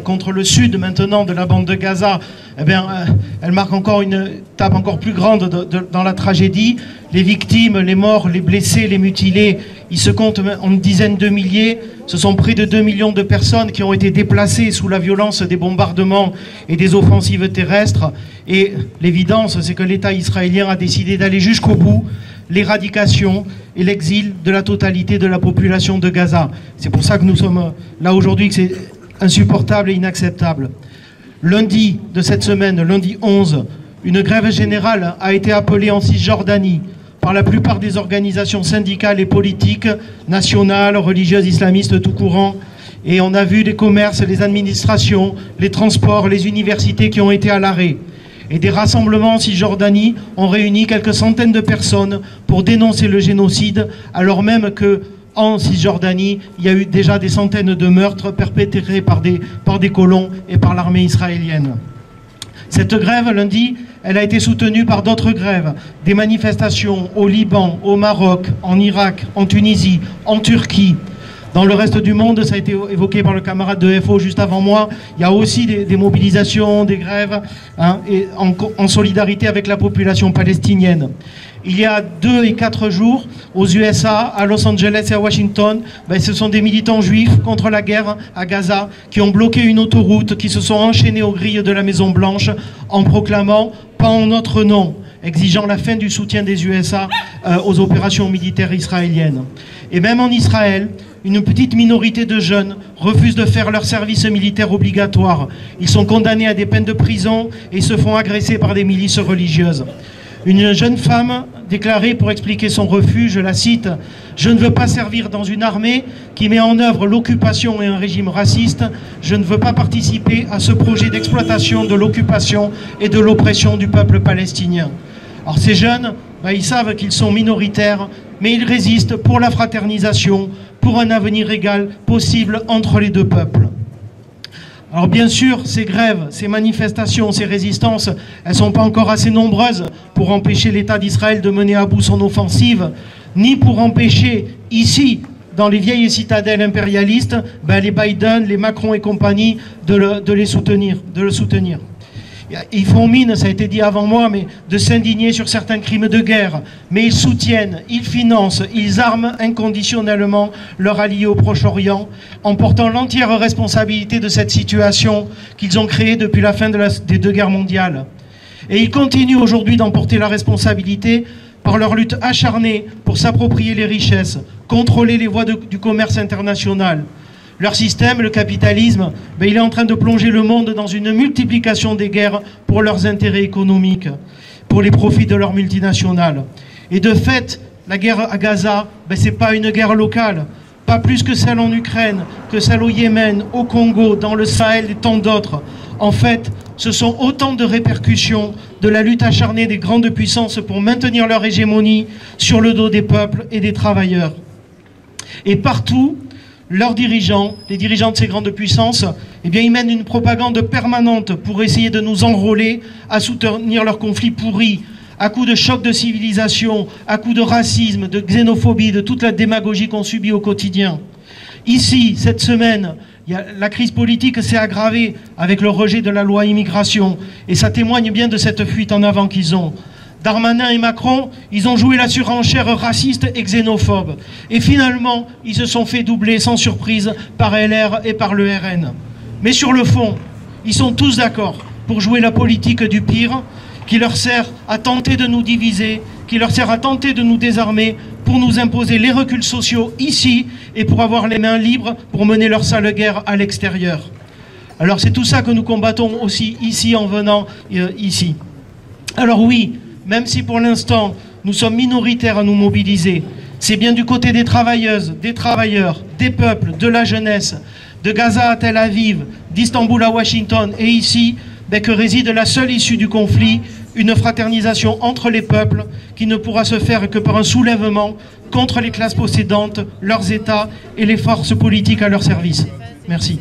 contre le sud maintenant de la bande de Gaza, eh bien, elle marque encore une étape encore plus grande dans la tragédie. Les victimes, les morts, les blessés, les mutilés, ils se comptent en dizaines de milliers. Ce sont près de 2 millions de personnes qui ont été déplacées sous la violence des bombardements et des offensives terrestres. Et l'évidence, c'est que l'État israélien a décidé d'aller jusqu'au bout, l'éradication et l'exil de la totalité de la population de Gaza. C'est pour ça que nous sommes là aujourd'hui, que c'est insupportable et inacceptable. Lundi de cette semaine, lundi 11, une grève générale a été appelée en Cisjordanie par la plupart des organisations syndicales et politiques, nationales, religieuses, islamistes, tout courant. Et on a vu les commerces, les administrations, les transports, les universités qui ont été à l'arrêt. Et des rassemblements en Cisjordanie ont réuni quelques centaines de personnes pour dénoncer le génocide, alors même que en Cisjordanie, il y a eu déjà des centaines de meurtres perpétrés par des colons et par l'armée israélienne. Cette grève, lundi, elle a été soutenue par d'autres grèves, des manifestations au Liban, au Maroc, en Irak, en Tunisie, en Turquie. Dans le reste du monde, ça a été évoqué par le camarade de FO juste avant moi, il y a aussi des mobilisations, des grèves, et en solidarité avec la population palestinienne. Il y a 2 et 4 jours, aux USA, à Los Angeles et à Washington, ce sont des militants juifs contre la guerre à Gaza qui ont bloqué une autoroute, qui se sont enchaînés aux grilles de la Maison Blanche en proclamant « pas en notre nom », exigeant la fin du soutien des USA aux opérations militaires israéliennes. Et même en Israël, une petite minorité de jeunes refusent de faire leur service militaire obligatoire. Ils sont condamnés à des peines de prison et se font agresser par des milices religieuses. Une jeune femme déclarait pour expliquer son refus, je la cite, « Je ne veux pas servir dans une armée qui met en œuvre l'occupation et un régime raciste. Je ne veux pas participer à ce projet d'exploitation de l'occupation et de l'oppression du peuple palestinien. » Alors ces jeunes, ils savent qu'ils sont minoritaires, mais ils résistent pour la fraternisation, pour un avenir égal possible entre les deux peuples. Alors bien sûr, ces grèves, ces manifestations, ces résistances, elles ne sont pas encore assez nombreuses pour empêcher l'État d'Israël de mener à bout son offensive, ni pour empêcher ici, dans les vieilles citadelles impérialistes, les Biden, les Macron et compagnie, de le soutenir. Ils font mine, ça a été dit avant moi, mais de s'indigner sur certains crimes de guerre. Mais ils soutiennent, ils financent, ils arment inconditionnellement leurs alliés au Proche-Orient, en portant l'entière responsabilité de cette situation qu'ils ont créée depuis la fin des 2 guerres mondiales. Et ils continuent aujourd'hui d'en porter la responsabilité par leur lutte acharnée pour s'approprier les richesses, contrôler les voies du commerce international. Leur système, le capitalisme, il est en train de plonger le monde dans une multiplication des guerres pour leurs intérêts économiques, pour les profits de leurs multinationales. Et de fait, la guerre à Gaza, ce n'est pas une guerre locale, pas plus que celle en Ukraine, que celle au Yémen, au Congo, dans le Sahel et tant d'autres. En fait, ce sont autant de répercussions de la lutte acharnée des grandes puissances pour maintenir leur hégémonie sur le dos des peuples et des travailleurs. Et partout, leurs dirigeants, les dirigeants de ces grandes puissances, ils mènent une propagande permanente pour essayer de nous enrôler à soutenir leurs conflits pourris, à coups de choc de civilisation, à coups de racisme, de xénophobie, de toute la démagogie qu'on subit au quotidien. Ici, cette semaine, la crise politique s'est aggravée avec le rejet de la loi immigration, et ça témoigne bien de cette fuite en avant qu'ils ont. Darmanin et Macron, ils ont joué la surenchère raciste et xénophobe. Et finalement, ils se sont fait doubler sans surprise par LR et par le RN. Mais sur le fond, ils sont tous d'accord pour jouer la politique du pire, qui leur sert à tenter de nous diviser, qui leur sert à tenter de nous désarmer, pour nous imposer les reculs sociaux ici, et pour avoir les mains libres pour mener leur sale guerre à l'extérieur. Alors c'est tout ça que nous combattons aussi ici en venant ici. Alors oui, même si pour l'instant, nous sommes minoritaires à nous mobiliser, c'est bien du côté des travailleuses, des travailleurs, des peuples, de la jeunesse, de Gaza à Tel Aviv, d'Istanbul à Washington et ici, que réside la seule issue du conflit, une fraternisation entre les peuples qui ne pourra se faire que par un soulèvement contre les classes possédantes, leurs États et les forces politiques à leur service. Merci.